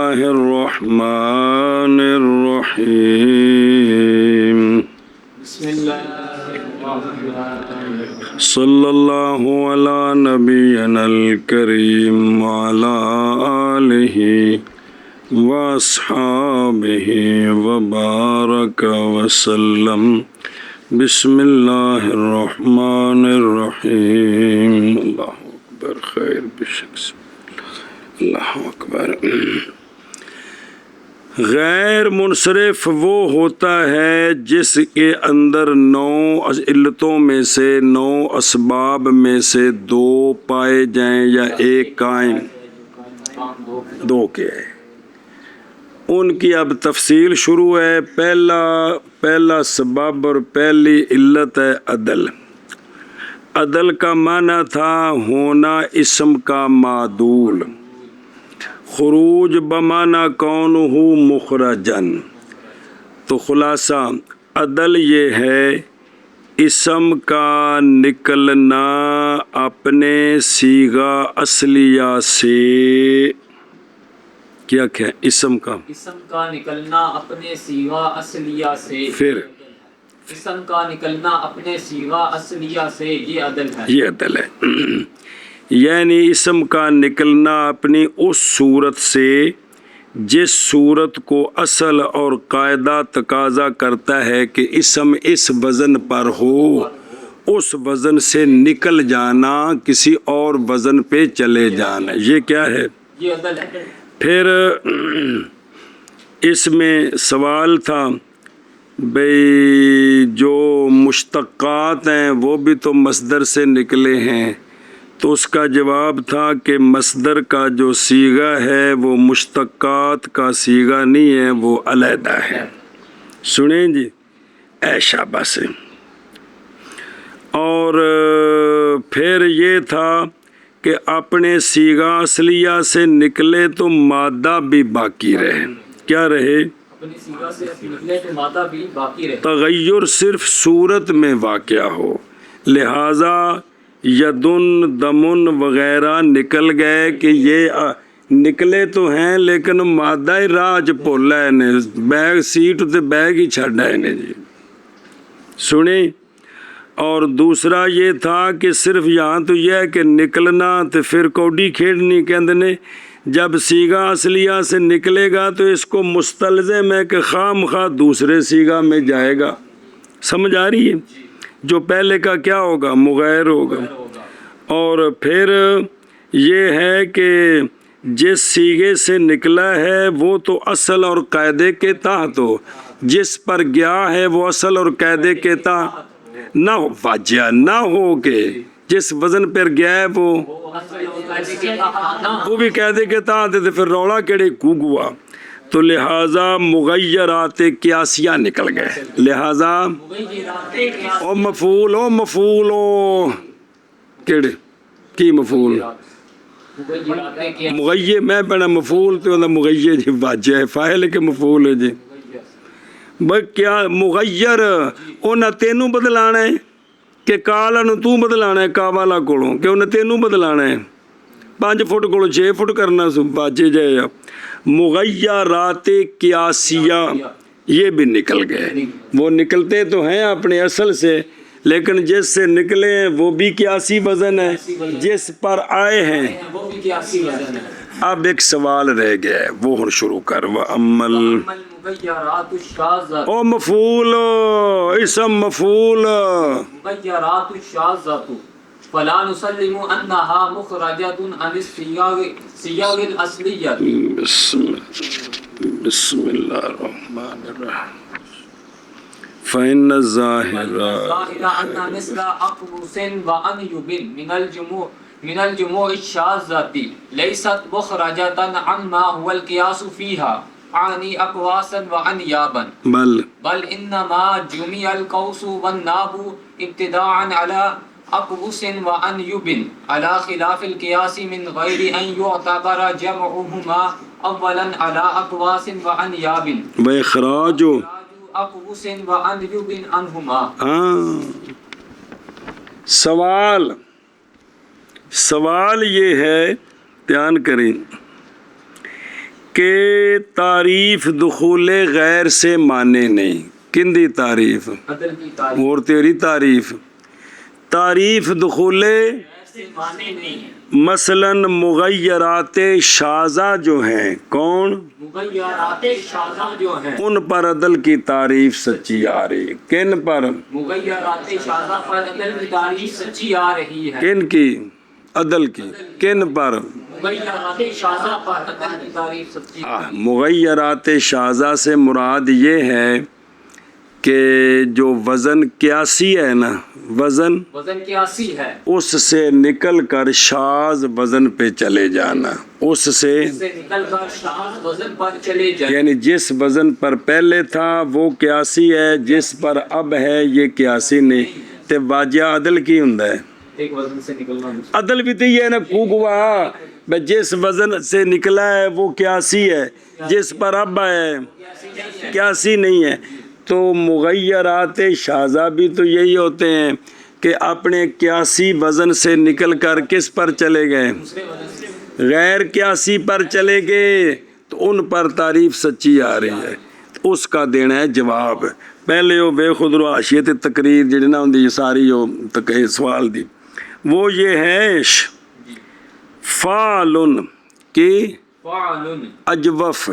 الله الرحمن الرحيم بسم الله صلى الله على نبينا الكريم وعلى آله وأصحابه وبارك وسلم بسم الله الرحمن الرحيم الله أكبر خير بشخص اللہ اکبر غیر منصرف وہ ہوتا ہے جس کے اندر 9 علتوں میں سے 9 اسباب میں سے 2 پائے جائیں یا ایک قائم 2 کے ہیں. ان کی اب تفصیل شروع ہے. پہلا سبب اور پہلی علت ہے عدل. عدل کا معنی تھا ہونا اسم کا معدول. خروج بمانا کونہ مخرجن. تو خلاصہ عدل یہ ہے اسم کا نکلنا اپنے صیغہ اصلیہ سے. کیا اسم کا نکلنا اپنے صیغہ اصلیہ سے. پھر اسم کا نکلنا اپنے صیغہ اصلیہ سے یہ عدل ہے. یہ عدل ہے یعنی اسم کا نکلنا اپنی اس صورت سے جس صورت کو اصل اور قاعدہ تقاضا کرتا ہے کہ اسم اس وزن پر ہو اس وزن سے نکل جانا کسی اور وزن پہ چلے جانا. یہ کیا ہے؟ یہ عدل ہے. پھر اس میں سوال تھا بھئی جو مشتقات ہیں وہ بھی تو مصدر سے نکلے ہیں. تو اس کا جواب تھا کہ مصدر کا جو صیغہ ہے وہ مشتقات کا صیغہ نہیں ہے، وہ علیحدہ ہے. سنیں جی اے شابہ سے. اور پھر یہ تھا کہ اپنے صیغہ اصلیہ سے نکلے تو مادہ بھی باقی رہے. کیا رہے؟ اپنی صیغہ سے نکلے تو مادہ بھی باقی رہے. تغیر صرف صورت میں واقع ہو، لہذا یدن دمن وغیرہ نکل گئے کہ یہ نکلے تو ہیں لیکن مادہ راج پولا ہے نے بیگ سیٹ تے بیگ ہی چھڑا ہے نے جی. سنیں. اور دوسرا یہ تھا کہ صرف یہاں تو یہ ہے کہ نکلنا تو پھر کوڈی کھیڑنی کہندے نے جب صیغہ اصلیہ سے نکلے گا تو اس کو مستلزم ہے کہ خواہ مخواہ دوسرے صیغہ میں جائے گا. سمجھ آ رہی ہے؟ جو پہلے کا کیا ہوگا؟ مغیر ہوگا. اور پھر یہ ہے کہ جس صیغے سے نکلا ہے وہ تو اصل اور قاعدے کے تحت ہو، جس پر گیا ہے وہ اصل اور قاعدے کے تحت نہ ہو، واجہ نہ ہو کہ جس وزن پر گیا ہے وہ بھی قاعدے کے تحت ہے. تو پھر روڑا کیڑے گوا. تو لہٰذا مغیرات قیاسیہ نکل گئے. لہٰذا او مفعول کیڑے کی مفعول مغیر میں پڑھا مفعول تو مغیر جی واجہ ہے فاعل کے مفعول ہے جی. بھئی کیا مغیر انہیں تینوں بدلانا ہے کہ کالا نو تو بدلانا ہے کاوالا کولوں کہ انہیں تینوں بدلانا ہے 5 فٹ کولوں 6 فٹ کرنا سو باجے جائے. مغیرات قیاسیہ یہ بھی نکل گئے. وہ نکلتے تو ہیں اپنے اصل سے لیکن جس سے نکلے ہیں وہ بھی قیاسی وزن ہے، جس پر آئے ہیں وہ بھی قیاسی وزن ہے. اب ایک سوال رہ گیا ہے وہ ہن شروع کر. وَأَمَّا المغیرات الشاذۃ او مفعول اسم مفعول مغیرات الشاذۃ فلا نسلم انها مخرجۃ عن الصیغ الاصلیہ. بسم اللہ الرحمن الرحیم. فإن الظاہر ان مثل اقبس وانیب من الجموع الشاذۃ لیست مخرجۃ عن ما هو القیاس فیہا عنی اقواسا وانیابا بل انما جمع القوس والناب ابتداعا على اقبس وانیب على خلاف القیاس من غیر ان يعتبر جمعهما اولا على اقواس وانیاب واخراج اقبس وانیب عنہما. سوال یہ ہے دھیان کریں کہ تعریف دخول غیر سے مانے نہیں. کن دی تعریف؟ عدل کی تعریف اور تیری تعریف. تعریف دخول سے مانے نہیں ہے. مثلاً مغیرات شاذہ جو ہیں، کون؟ مغیرات شاذہ جو ہیں ان پر عدل کی تعریف سچی آ رہی. کن پر؟ مغیرات شاذہ پر عدل کی تعریف سچی آ رہی ہے. کن کی؟ عدل کی. کن پر؟ مغیرات شاذہ پر عدل کی تعریف سچی. مغیرات شاذہ سے مراد یہ ہے کہ جو وزن قیاسی ہے نا، وزن قیاسی ہے، اس سے نکل کر شاذ وزن پہ چلے جانا. اس سے سے نکل کر شاذ وزن پر چلے جائیں. یعنی جس وزن پر پہلے تھا وہ قیاسی ہے، جس پر اب ہے یہ قیاسی نہیں. تے واجہ عدل کی ہوندا ہے؟ ایک وزن سے نکلنا. عدل بھی تو یہ ہے نا، کوگوا بھئی جس وزن سے نکلا ہے وہ قیاسی ہے، جس پر اب ہے قیاسی نہیں ہے. تو مغیرات شاذہ بھی تو یہی ہوتے ہیں کہ اپنے قیاسی وزن سے نکل کر کس پر چلے گئے؟ غیر قیاسی پر چلے گئے. تو ان پر تعریف سچی آ رہی ہے. اس کا دینا ہے جواب. پہلے وہ بے خود رو حاشیت تقریر جڑی نہ ہوندی ساری سوال دی، وہ یہ ہے فعلن کی فعلن اجوف.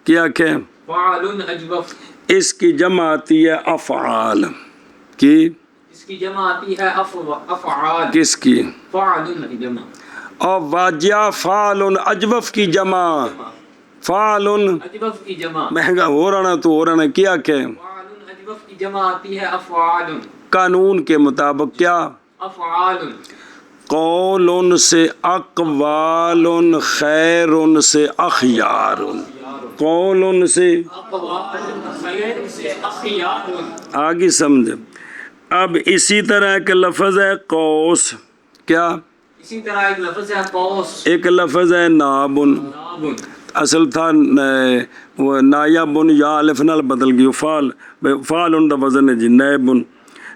کیا کہ فعلن اجوف، اس کی جمع آتی ہے افعال کی. اس کی جمع آتی ہے افعال. کس کی؟ فعلن کی جمع. اور واجہ فعلن اجوف کی جمع. فعلن اجوف کی جمع. مہنگا ہو رہا تو ہو رہا. کیا کہ فعلن اجوف کی جمع آتی ہے افعال. قانون کے مطابق کیا؟ افعال. قول سے اقوال خیر سے اخیار. قول سے اقوال خیر سے اخیار. آگے سمجھ. اب اسی طرح ایک لفظ ہے قوس. کیا؟ اسی طرح ایک لفظ ہے قوس. ایک لفظ ہے نابن. نابن. اصل تھا وہ نایبن، یا الف نال بدل گئی. فعل ان دا وزن ہے جی نائبن.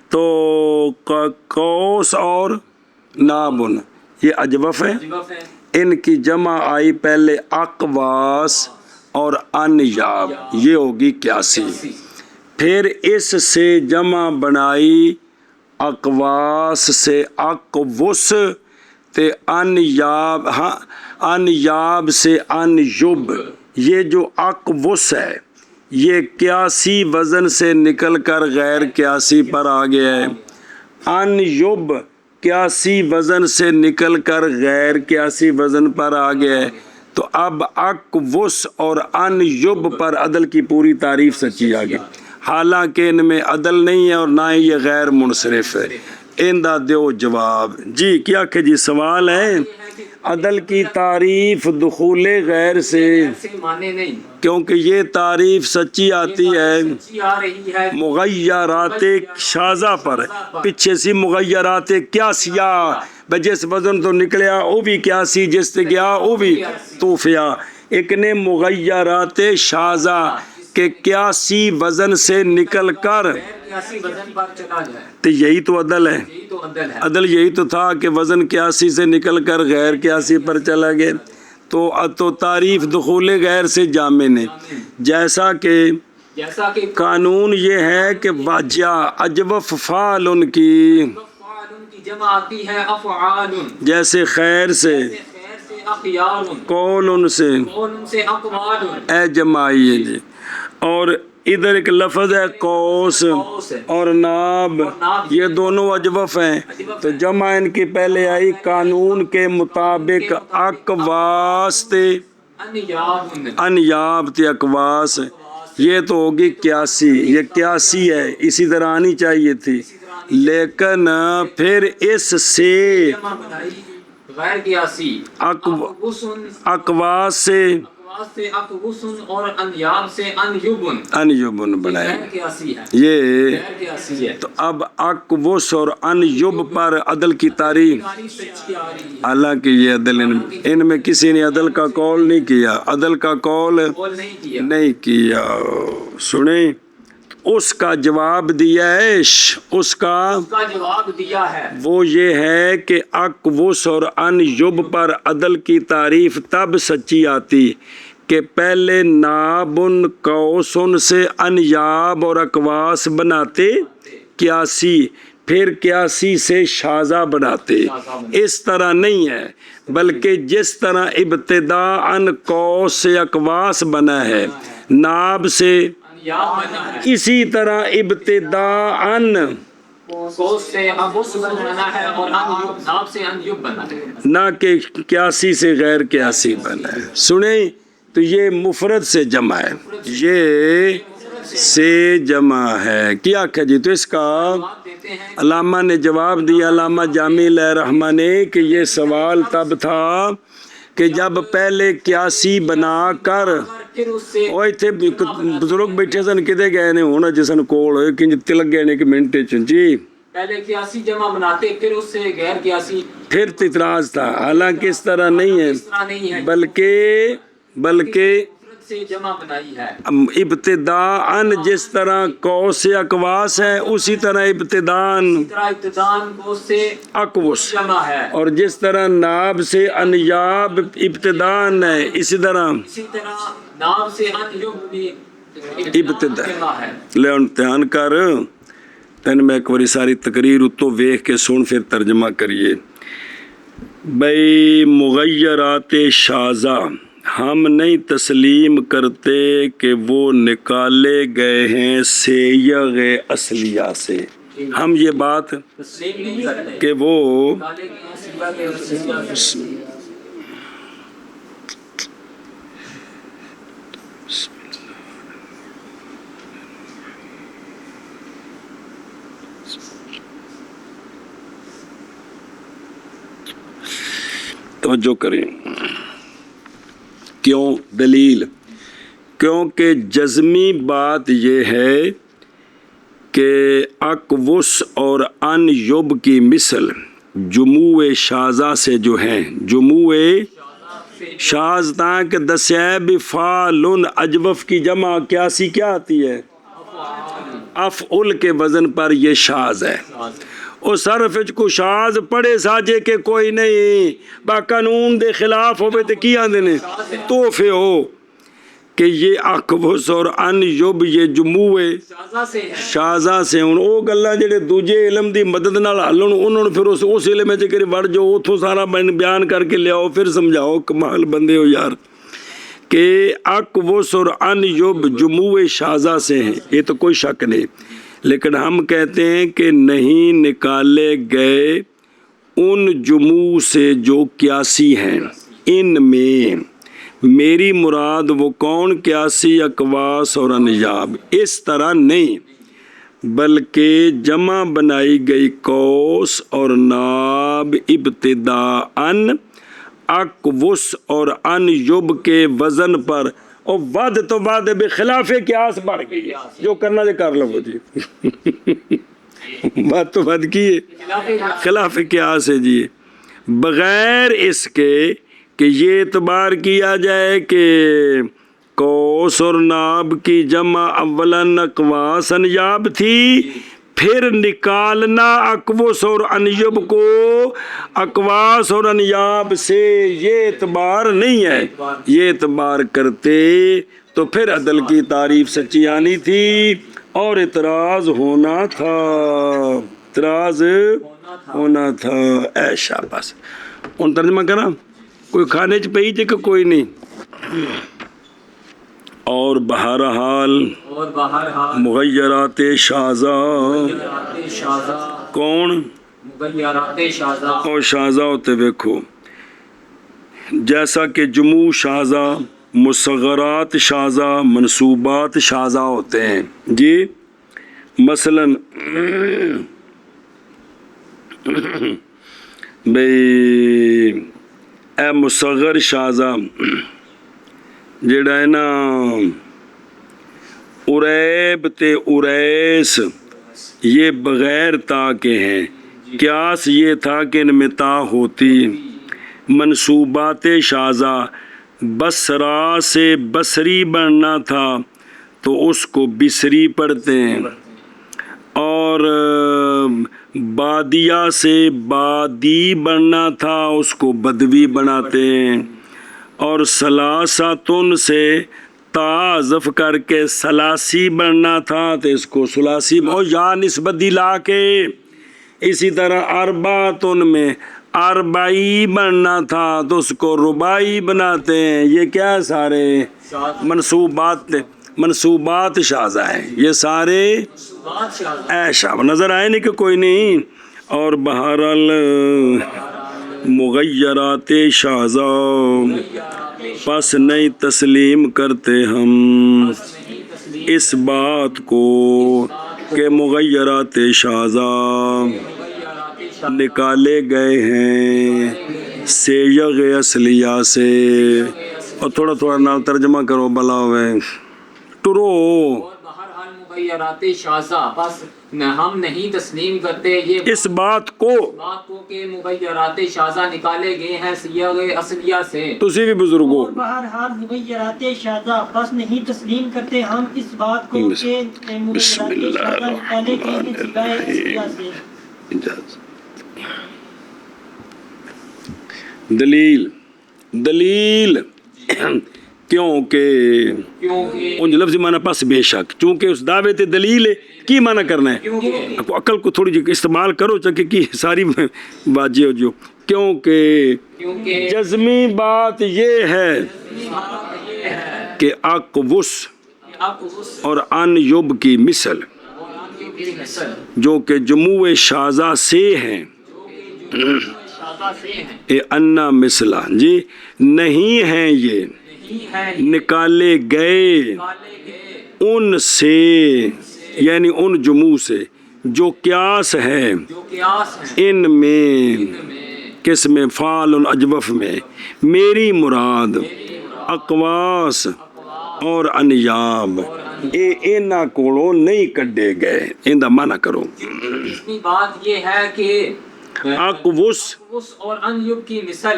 تو قوس اور نابن یہ اجوف ہے. اجوف ہے. ان کی جمع آئی پہلے اقواس اور انیاب، یہ ہوگی قیاسی. پھر اس سے جمع بنائی اقواس سے اقوس، تے انیاب، ہاں انیاب سے انیب. یہ جو اقوس ہے یہ قیاسی وزن سے نکل کر غیر قیاسی پر آ گیا ہے. انیب قیاسی وزن سے نکل کر غیر قیاسی وزن پر آ گیا ہے. تو اب اقوس اور انیب پر عدل کی پوری تعریف سچی آ گئی. حالانکہ ان میں عدل نہیں ہے اور نہ ہی یہ غیر منصرف ہے. ان دا دیو جواب. جی کیا کہ جی سوال ہے عدل کی تعریف دخول غیر سے، مانے نہیں، کیونکہ یہ تعریف سچی آتی ہے سچی آ رہی ہے مغیرات شاذہ پر. پیچھے سی مغیرات قیاسیہ، جس وزن تو نکلیا وہ بھی قیاسی، جس سے گیا وہ بھی توفیہ. ایک نے مغیرات شاذہ کہ قیاسی وزن سے نکل کر، قیاسی وزن پر چلا جائے. تو یہی تو عدل ہے. یہی تو عدل ہے. عدل یہی تو تھا کہ وزن قیاسی سے نکل کر غیر قیاسی پر چلا گیا. تو تعریف دخول غیر سے جامع نے. جیسا کہ قانون یہ ہے کہ واجہ اجوف فعل کی جمع آتی ہے افعال، جیسے خیر سے، خیر سے اخیار، قول سے، قول سے اقوال. اے جمائی ہے جی. اور ادھر ایک لفظ ہے قوس اور ناب، یہ دونوں اجوف ہیں. تو جمع ان کی پہلے آئی قانون کے مطابق اقواس تے انیاب تے اقواس. یہ تو ہوگی قیاسی، یہ قیاسی ہے، اسی طرح آنی چاہیے تھی. لیکن پھر اس سے غیر قیاسی اقواس سے اور انیاب سے انیبن بنائے. یہ تو اب اقوس اور انیب پر عدل کی تعریف. حالانکہ یہ عدل ان میں کسی نے عدل کا قول نہیں کیا، عدل کا قول نہیں کیا. سنیں اس کا جواب دیا ہے، اس کا جواب دیا ہے وہ یہ ہے کہ اقوس اور انیب پر عدل کی تعریف تب سچی آتی کہ پہلے نابن قوسن سے انیاب اور اقواس بناتے قیاسی، پھر قیاسی سے شاذہ بناتے، اس طرح نہیں ہے، بلکہ جس طرح ابتداءً قوس سے اقواس بنا ہے، ناب سے، انیاب بنا ہے، اسی طرح ابتداءً قوس سے ابوس بنا ہے اور ناب سے انیوب بنا ہے، نہ کہ قیاسی سے غیر قیاسی بنا ہے۔ سنیں تو یہ مفرد سے جمع ہے، یہ سے جمع ہے، کیا کہ جی تو اس کا جواب دیتے ہیں علامہ نے جواب دیا، علامہ جامی علیہ رحمہ نے، کہ یہ سوال تب تھا کہ جب پہلے قیاسی بنا کر پھر اس سے وہ اتنے بزرگ بیٹھے سن کدے گئے نے ہونا جسن کول کہ تلک گئے نے کہ منٹ جی پہلے قیاسی جمع بناتے پھر اس سے غیر قیاسی، پھر اعتراض تھا، حالانکہ اس طرح نہیں ہے، اس طرح نہیں ہے، بلکہ مفرد سے جمع بنائی ہے، ابتداءً جس طرح قوس سے اقواس ہے اسی طرح ابتداءً اس طرح ابتدان قوس سے اقوس، جمع ہے، اور جس طرح ناب سے انیاب ابتداءً ہے اسی طرح اسی طرح نام سے انیوب بھی ابتدا جمع ہے۔ لے امتحان کر تین میں ایک باری ساری تقریر اتو ویخ کے سن پھر ترجمہ کریے۔ بھئی مغیرات شاذہ ہم نہیں تسلیم کرتے کہ وہ نکالے گئے ہیں سیغ اصلیہ سے، ہم یہ بات تسلیم نہیں کرتے کہ وہ نکالے گئے ہیں سیغہ کے اصلیہ سے۔ توجہ کریں، کیوں؟ دلیل، کیونکہ جزمی بات یہ ہے کہ اقوس اور ان یب کی مثل جموع شاذہ سے جو ہیں، جموع شاذ تاکہ دسیب فالن اجوف کی جمع قیاسی کیا آتی ہے؟ افعل کے وزن پر یہ شاذ ہے، او صرف کو شاذ پڑے ساجے کے کوئی نہیں، با قانون دے خلاف ہوئے تے کی آندے نے توفے ہو کہ یہ اقوس اور ان یب یہ جموع شاذہ سے ہے، شاذہ سے ہن او گلاں جڑے دوجے علم دی مدد نال ہلن انہوں نے پھر اس علم وچ کری وڑ جو اتھوں سارا بیان کر کے لیاؤ پھر سمجھاؤ، کمال بندے ہو یار، کہ اقوس اور ان یب جموع شاذہ سے ہیں، یہ تو کوئی شک نہیں، لیکن ہم کہتے ہیں کہ نہیں نکالے گئے ان جموع سے جو قیاسی ہیں، ان میں میری مراد وہ کون قیاسی اقواس اور انیاب، اس طرح نہیں، بلکہ جمع بنائی گئی قوس اور ناب ابتداءً اقوس اور ان یب کے وزن پر، اور ود تو ود بخلاف قیاس بڑھ گئی، جو کرنا دے کر لو جی بات تو ود کی ہے خلاف قیاس ہے جی، بغیر اس کے کہ یہ اعتبار کیا جائے کہ قوس اور ناب کی جمع اولاً اقواس انیاب تھی، پھر نکالنا اقوس اور انیب کو اقواس اور انیاب سے، یہ اعتبار نہیں ہے، یہ اعتبار کرتے تو پھر عدل کی تعریف سچی آنی تھی اور اعتراض ہونا تھا، اعتراض ہونا تھا، اے شاباش۔ ان ترجمہ کرنا کوئی کھانے چ پئی جے کہ کوئی نہیں؟ اور بہرحال مغیرات شاذہ، کون مغیرات شاذہ، اور شاذہ ہوتے ویکھو جیسا کہ جموع شاذہ، مصغرات شاذہ، منصوبات شاذہ ہوتے ہیں جی، مثلاً بھئی اے مصغر شاذہ جڑا ہے نا اریب تے اریس، یہ بغیر تا کے ہیں، قیاس یہ تھا کہ ان میں تا ہوتی، منصوبات شاذہ بصرا سے بصری بننا تھا تو اس کو بصری پڑھتے ہیں، اور بادیہ سے بادی بننا تھا اس کو بدوی بناتے ہیں، اور سلاساتن سے تعظف کر کے سلاسی بننا تھا تو اس کو سلاسی اور یا نسبت دلا کے. اسی طرح اربعتن میں اربعی بننا تھا تو اس کو رباعی بناتے ہیں. یہ کیا ہے؟ سارے منصوبات شاذہ ہیں. یہ سارے ایشا نظر آئے نہیں کہ کوئی نہیں. اور بہرحال مغیرات شاذہ پس نہیں تسلیم کرتے ہم اس بات کو کہ مغیرات شاذہ نکالے گئے ہیں سیغ اصلیہ سے. اور تھوڑا تھوڑا نال ترجمہ کرو بلا ہوئے ٹرو. بہرحال مغیرات شاذہ بس ہم نہیں تسلیم کرتے یہ اس بات کو کہ مغیرات شاذہ نکالے گئے ہیں سیغ اصلیہ سے. تسی بھی بزرگو بہرحال مغیرات شاذہ بس نہیں تسلیم کرتے ہم اس بات کو کہ مغیرات شاذہ نکالے گئے ہیں سیغ اصلیہ سے. دلیل کیونکہ ان لفظ معنی پس بے شک چونکہ اس دعوے تے دلیل ہے کی معنی کرنا ہے. عقل کو تھوڑی جی استعمال کرو چاہے کی ساری باجی ہو جو. کیونکہ جزمی بات یہ ہے کہ اقوس اور ان یب کی مثل جو کہ جموع شاذہ سے ہیں اے انا مثلا جی نہیں ہیں یہ نکالے گئے ان سے یعنی ان جموع سے جو قیاس ہے ان میں کس میں فعل الاجوف میں میری مراد اقواس اور انیاب اے اینا کوڑوں نہیں کڈے گئے. اندہ معنی کرو. بات یہ ہے کہ اقوس اور انیب کی مثل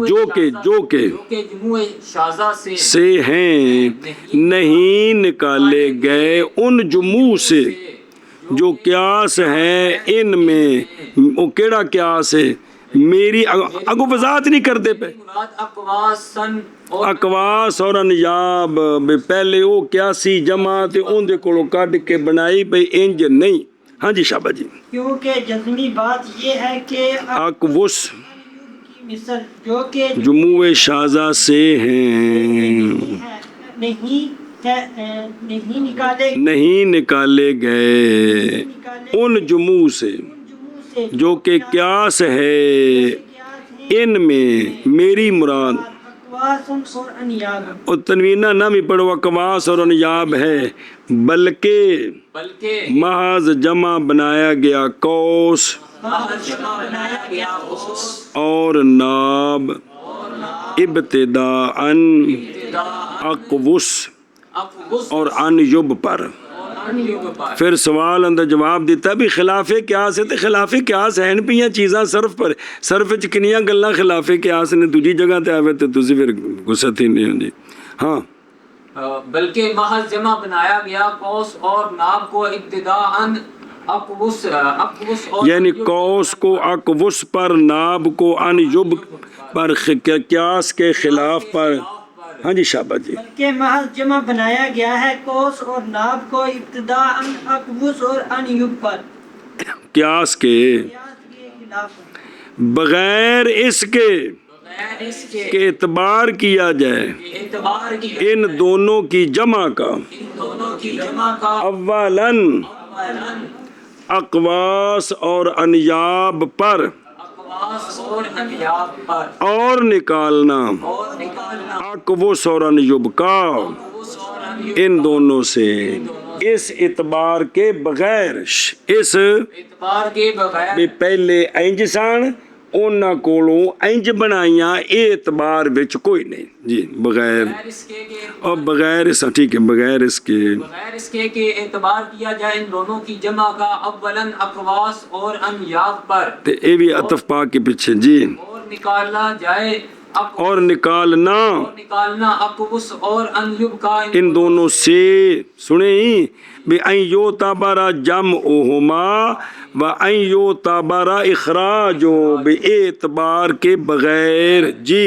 جو کہ جموع شاذہ سے ہیں نہیں نکالے گئے ان جموع سے جو قیاس ہے ان میں. وہ کیڑا قیاس ہے؟ میری اگو وضاحت نہیں کرتے پہ اقواس اور انیاب پہلے وہ قیاسی جماعت ان دے کولوں کڈ کے بنائی بھئی انج نہیں. ہاں جی شابہ جی. کیونکہ جزمی بات یہ ہے کہ اقوس کی مثل جو کہ جموع شاذہ سے ہیں نہیں نکالے گئے ان جموع سے جو کہ قیاس ہے ان میں میری مراد. اور تنوینہ نہ بھی پڑھو اقواس اور انیاب ہے بلکہ محض جمع بنایا گیا قوس اور ناب ابتداءً اقوس اور انیب پر. پھر سوال اندر جواب دیتا بھی خلاف قیاس ہے تو خلاف قیاس ہیں پہ چیزاں صرف پر صرف کنیاں گلاں خلاف قیاس نے دوجی جگہ تے آوے تے تسی پھر غصت ہی نہیں ہوندی. ہاں بلکہ محض جمع بنایا گیا قوس اور ناب کو ابتداءً اقوس یعنی قوس کو اقوس پر ناب کو انیب پر قیاس کے خلاف پر. ہاں جی شابہ جی. بلکہ محض جمع بنایا گیا ہے قوس اور ناب کو ابتداءً اقوس اور انیب پر قیاس کے بغیر اس کے کہ اعتبار کیا جائے ان دونوں کی جمع کا اولاً اقواس اور انیاب پر اور نکالنا اقوس اور انیب کا ان دونوں سے اس اعتبار کے بغیر اس پہلے انج سان اونا کولوں انج بنائیاں اعتبار وچ کوئی نہیں جی بغیر اور بغیر اس ٹھیک ہے بغیر اس کے کہ اعتبار کیا جائے ان دونوں کی جمع کا اولاً اقواس اور انیاب پر تے اے بھی عطف پا کے پیچھے جی اور نکالنا جائے اور نکالنا اقوس اور انیب کا ان دونوں سے سنیں بے این یو تابارا جمعہما و این یو تابارا اخراجو بے اعتبار کے بغیر جی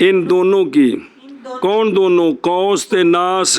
ان دونوں کی کون دونوں قوس تے ناس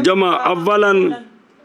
جمع اولاً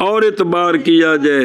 اور اعتبار کیا جائے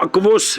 اکوس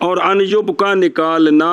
اور انجب کا نکالنا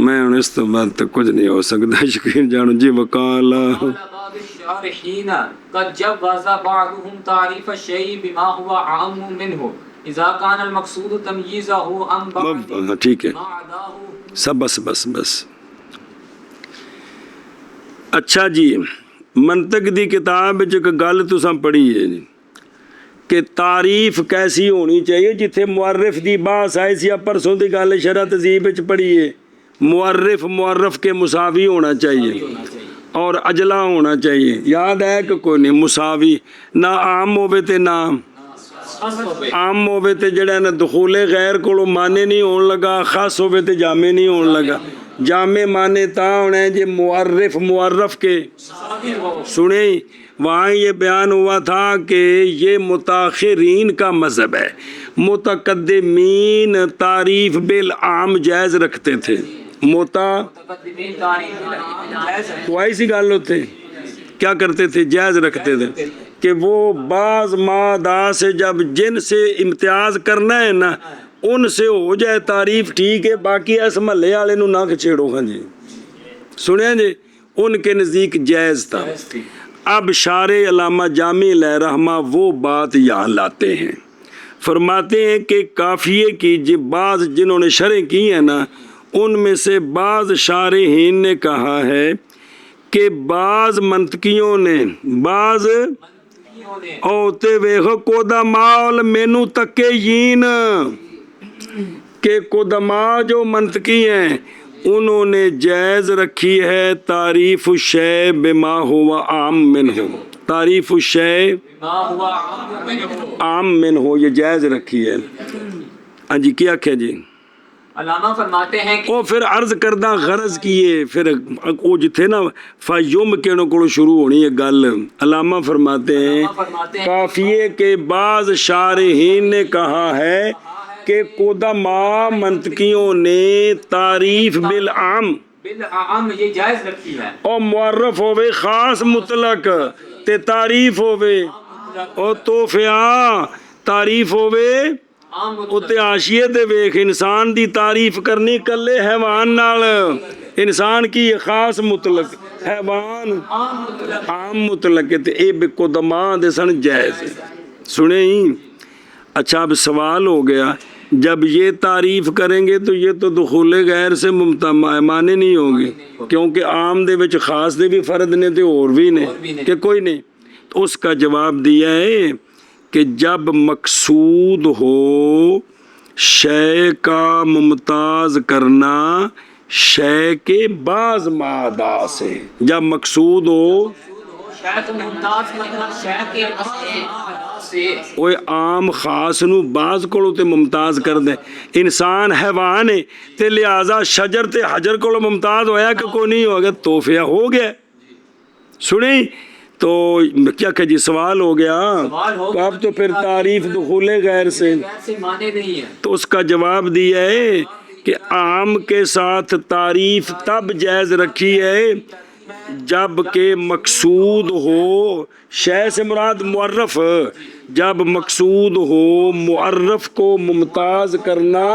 میں ہوں اس تو بعد تک کچھ نہیں ہو سکتا شکین جانو جی وکالا قال بعض الشارحين قد جوز بعضهم تعريف الشيء بما هو عام منه اذا كان المقصود تمييزه عن بعض ٹھیک ہے ما عداه سب بس اچھا جی منطق دی کتاب وچ ایک گل تساں پڑھی ہے جی کہ تعریف کیسی ہونی چاہیے جتھے معرف دی بحث آئی سی پرسوں دی گل شرح تہذیب وچ پڑھی ہے معرف معرف کے مساوی ہونا چاہیے اور اجلا ہونا چاہیے یاد ہے کہ کوئی نہیں مساوی نہ عام ہوے تے نہ عام ہوے تے جڑا نا دخول غیر کولو مانے نہیں ہون لگا خاص ہوے تے جامع نہیں ہون لگا جامع مانے تا ہونا ہے جی معرف معرف کے سنیں وہاں یہ بیان ہوا تھا کہ یہ متاخرین کا مذہب ہے متقدمین تعریف بالعام جائز رکھتے تھے متقدمین تعریف تو ایسی گل ہوتے کیا کرتے تھے جائز رکھتے تھے کہ وہ بعض مادہ سے جب جن سے امتیاز کرنا ہے نا ان سے ہو جائے تعریف ٹھیک ہے باقی اس محلے والے نو نہ چھیڑو ہاں جی سنیں جی ان کے نزدیک جائز تھا اب شارح علامہ جامع علیہ رحمہ وہ بات یہاں لاتے ہیں فرماتے ہیں کہ قافیے کی جو بعض جنہوں نے شرح کی ہیں نا ان میں سے بعض شارحین نے کہا ہے کہ بعض منطقیوں نے بعض اوتے ویخو قدماء مینو تقیین کہ قدماء جو منطقی ہیں انہوں نے جائز رکھی ہے تعریف الشیء بما ہوا عام منہ تعریف الشیء عام منہ یہ جائز رکھی ہے ہاں جی کیا کہے جی علامہ فرماتے ہیں کہ وہ پھر عرض کردہ غرض کیے پھر وہ جتھے نا فیوم کینوں کو شروع ہونی ہے گل علامہ فرماتے ہیں قافیے کے بعض شارحین نے کہا ہے کہ قدماء منطقیوں نے تعریف بالعام بالعام یہ جائز رکھی ہے اور معرف ہوئے خاص مطلق تے تعریف ہوئے اور توفیہ تعریف ہوئے اتے آشیے دے ویخ انسان دی تعریف کرنی کلے حیوان نال انسان کی خاص مطلق حیوان عام مطلق تے اے بے قدماء دے سن جائز سنیں ہی اچھا اب سوال ہو گیا جب یہ تعریف کریں گے تو یہ تو دخول غیر سے مانے نہیں ہوں گے کیونکہ عام دے وچ خاص دے بھی فرد نے تے اور بھی نے کہ کوئی نہیں تو اس کا جواب دیا ہے کہ جب مقصود ہو شے کا ممتاز کرنا شے کے بعض مادہ سے جب مقصود ہو وہ عام خاص نو بعض کولو تے ممتاز کر دے انسان حیوان ہے تے لہذا شجر تے حجر کولو ممتاز ہویا کہ کوئی نہیں ہو گیا توفیہ ہو گیا سنیں تو کیا کہ جی سوال ہو گیا تو اب تو پھر تعریف دخول غیر سے تو اس کا جواب دیا ہے کہ عام کے ساتھ تعریف تب جائز رکھی ہے جب کہ مقصود ہو شے سے مراد معرف جب مقصود ہو معرف کو ممتاز کرنا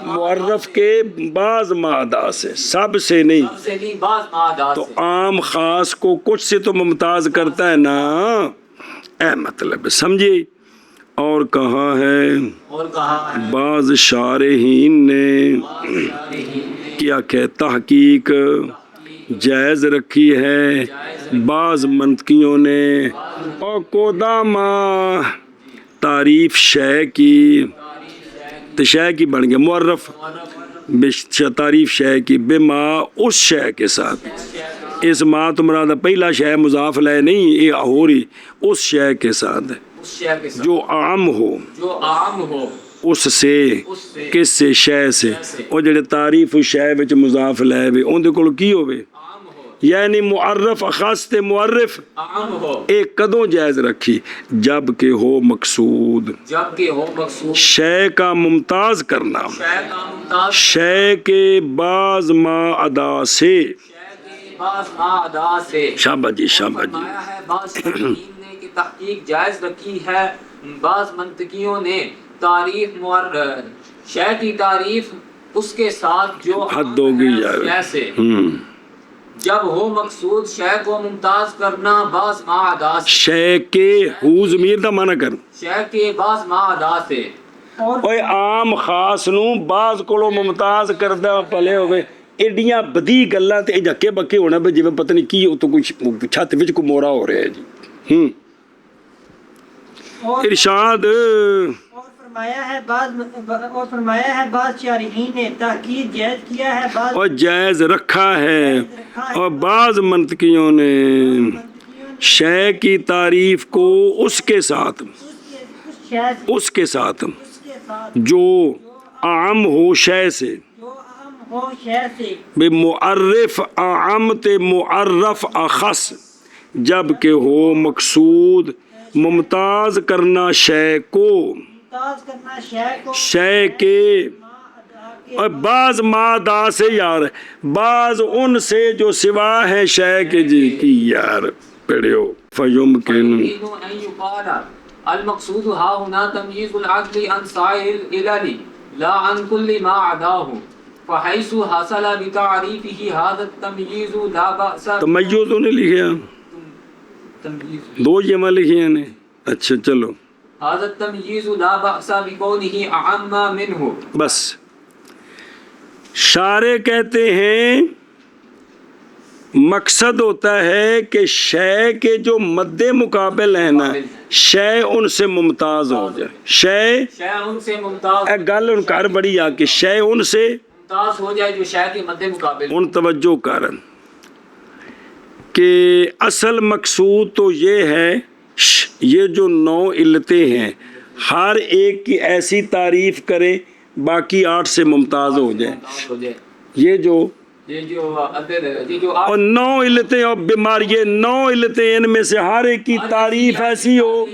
معرف کے بعض مادہ سے سب سے نہیں تو عام خاص کو کچھ سے تو ممتاز کرتا ہے نا اے مطلب سمجھے اور کہا ہے بعض شارحین نے کیا کہ تحقیق جائز رکھی ہے بعض منطقیوں نے اور قدماء تعریف شے کی تو شے کی بن گیا معرف تعریف شے کی بما اس شے کے ساتھ اس ما تو مراد پہلا شے مضاف لے نہیں یہ ہو رہی اس شے کے ساتھ جو عام ہو اس سے کس سے شے سے اور جڑے تعریف شے وچ مضاف لے وے اون دے کول کی ہوے یعنی معرف اخص تے معرف عام ہو ایک کدوں جائز رکھی جب کہ ہو مقصود جب کہ ہو مقصود شے کا ممتاز کرنا شے کا ممتاز شے کے بعض ما ادا سے شے کے بعض ما ادا سے شاباش جی شاباش جی فرمایا ہے بعض منطقین نے کہ تحقیق جائز رکھی ہے بعض منطقیوں نے تعریف شے کی تعریف اس کے ساتھ جو حد ہوگی یار شے سے جب ہو مقصود شے کو ممتاز کرنا بعض ما ادا سے شے کے ہو ضمیر دا معنی کر شے کے بعض ما ادا سے اور اوے عام خاص نو بعض کولو ممتاز کردا پلے ہوے ایڈیاں بدی گلاں تے جھکے بکے ہونا بھی جویں پتہ نہیں کی تو کوئی چھت وچ کو مورا ہو رہا ہے جی ارشاد اور فرمایا ہے بعض شارحین نے تحقیق جائز کیا ہے بعض اور جائز رکھا ہے اور بعض منطقیوں نے شے کی تعریف کو اس کے ساتھ اس کے ساتھ جو عام ہو شے سے جو عام ہو شے سے بے معرف عام تے معرف اخص جب کہ ہو مقصود ممتاز کرنا شے کو ممتاز کرنا شے کو شے کے اور بعض مادہ سے یار بعض ان سے جو سوا ہے شے کے جی کی یار پڑھو فیمکن ان يقال المقصود ها هنا تمييز العقل عن سائر العلل لا عن كل ما عداه فحيث حصل بتعريفه هذا التمييز لا بأس تمیز نے لکھیا تمييز دو جمع لکھے نے اچھا چلو هذا التمييز لا بأس بكونه أعم منه بس شارع کہتے ہیں مقصد ہوتا ہے کہ شے کے جو مد مقابل ہیں نا شے ان سے ممتاز ہو جائے شے شے ان سے ممتاز اے گل ان کر بڑی آ کہ شے ان سے ممتاز ہو جائے جو شے کے مد مقابل ان توجہ کرن کہ اصل مقصود تو یہ ہے یہ جو 9 علتیں ہیں ہر ایک کی ایسی تعریف کریں باقی 8 سے ممتاز ہو جائیں ہو جائے یہ جو یہ جو اور 9 علتیں اور بیماری یہ 9 علتیں ان میں سے ہر ایک کی تعریف ایسی ہو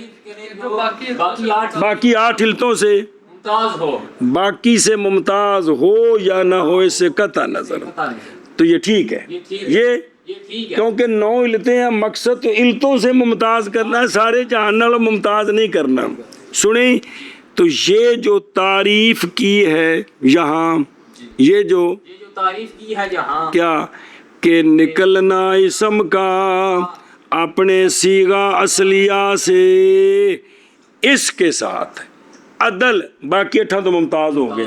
باقی 8 علتوں سے ممتاز ہو باقی سے ممتاز ہو یا نہ ہو اس سے قطع نظر تو یہ ٹھیک ہے یہ ٹھیک ہے کیونکہ 9 علتیں ہیں مقصد تو علتوں سے ممتاز کرنا ہے سارے جہان نال ممتاز نہیں کرنا سنیں تو یہ جو تعریف کی ہے یہاں یہ جو تعریف کی ہے جہاں کیا کہ نکلنا اسم کا اپنے صیغہ اصلیہ سے اس کے ساتھ عدل باقی 8 تو ممتاز ہو گئے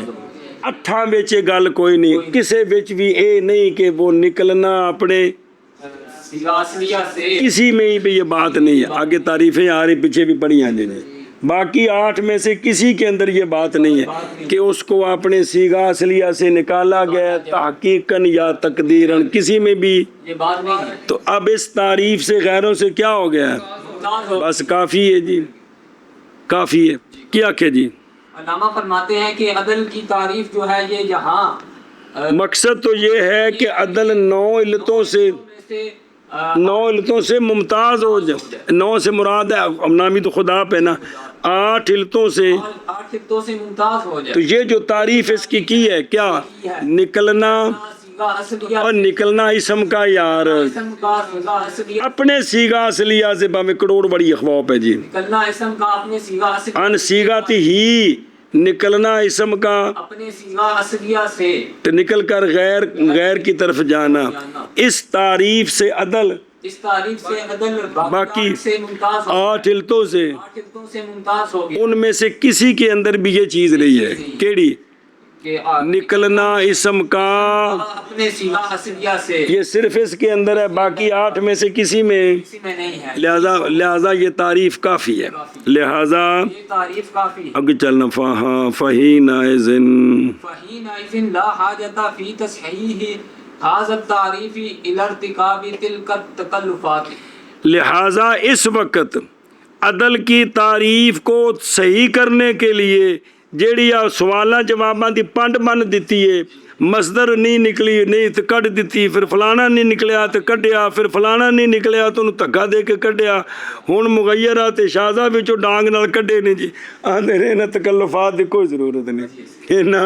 8 وچ گل کوئی نہیں کسے وچ بھی اے نہیں کہ وہ نکلنا اپنے کسی میں ہی بھی یہ بات نہیں ہے آگے تعریفیں آ رہی پیچھے بھی پڑھی ہیں جنہیں باقی 8 میں سے کسی کے اندر یہ بات نہیں ہے کہ اس کو اپنے صیغہ اصلیہ سے نکالا گیا تحقیقاً یا تقدیراً کسی میں بھی یہ بات نہیں ہے تو اب اس تعریف سے غیروں سے کیا ہو گیا ہے بس کافی ہے جی کافی ہے کیا کہ جی علامہ فرماتے ہیں کہ عدل کی تعریف جو ہے یہ یہاں مقصد تو یہ ہے کہ عدل 9 علتوں سے 9 علتوں سے ممتاز ہو جائے 9 سے مراد ہے نامی تو خدا پہ نا 8 علتوں سے 8 خطوں سے ممتاز ہو جائے تو یہ جو تعریف اس کی ہے کیا نکلنا اور نکلنا اسم کا یار اپنے صیغہ اصلیہ سے باویں کروڑ بڑی اخواف ہے جی نکلنا اسم کا اپنے صیغہ اصلیہ ان صیغاتی ہی نکلنا اسم کا اپنے صیغہ اصلیہ سے تو نکل کر غیر کی طرف جانا اس تعریف سے عدل اس تعریف سے عدل باقی سے ممتاز ہو 8 علتوں سے 8 خطوں سے ممتاز ہو گیا ان میں سے کسی کے اندر بھی یہ چیز نہیں ہے کیڑی کہ نکلنا اسم کا اپنے صیغہ اصلیہ سے یہ صرف اس کے اندر ہے باقی 8 میں سے کسی میں نہیں ہے لہذا یہ تعریف کافی ہے لہذا یہ تعریف کافی ہے اب چلنا فہین فحينئذ لا حاجة في تصحيح هذا التعريف إلى ارتكاب تلك التكلفات لہذا اس وقت عدل کی تعریف کو صحیح کرنے کے لیے جیڑی سوالاں جواباں دی پنڈ بن دیتی ہے ਮਸਦਰ ਨਹੀਂ ਨਿਕਲੀ ਨਹੀਂ ਤੇ ਕੱਢ ਦਿੱਤੀ, ਫਿਰ ਫਲਾਣਾ ਨਹੀਂ ਨਿਕਲਿਆ ਤੇ ਕੱਢਿਆ, ਫਿਰ ਫਲਾਣਾ ਨਹੀਂ ਨਿਕਲਿਆ ਤੇ ਉਹਨੂੰ ਧੱਕਾ ਦੇ ਕੇ ਕੱਢਿਆ। ਹੁਣ ਮੁਗੱਯਰਾ ਤੇ ਸ਼ਾਜ਼ਾ ਵਿੱਚੋਂ ਡਾਂਗ ਨਾਲ ਕੱਢੇ ਨੇ ਜੀ। ਆਂਦੇ ਨੇ ਇਹਨਾਂ ਤਕੱਲੁਫਾਤ ਦੀ ਕੋਈ ਜ਼ਰੂਰਤ ਨਹੀਂ, ਇਹਨਾਂ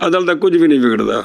ਅਦਲ ਦਾ ਕੁਝ ਵੀ ਨਹੀਂ ਵਿਗੜਦਾ।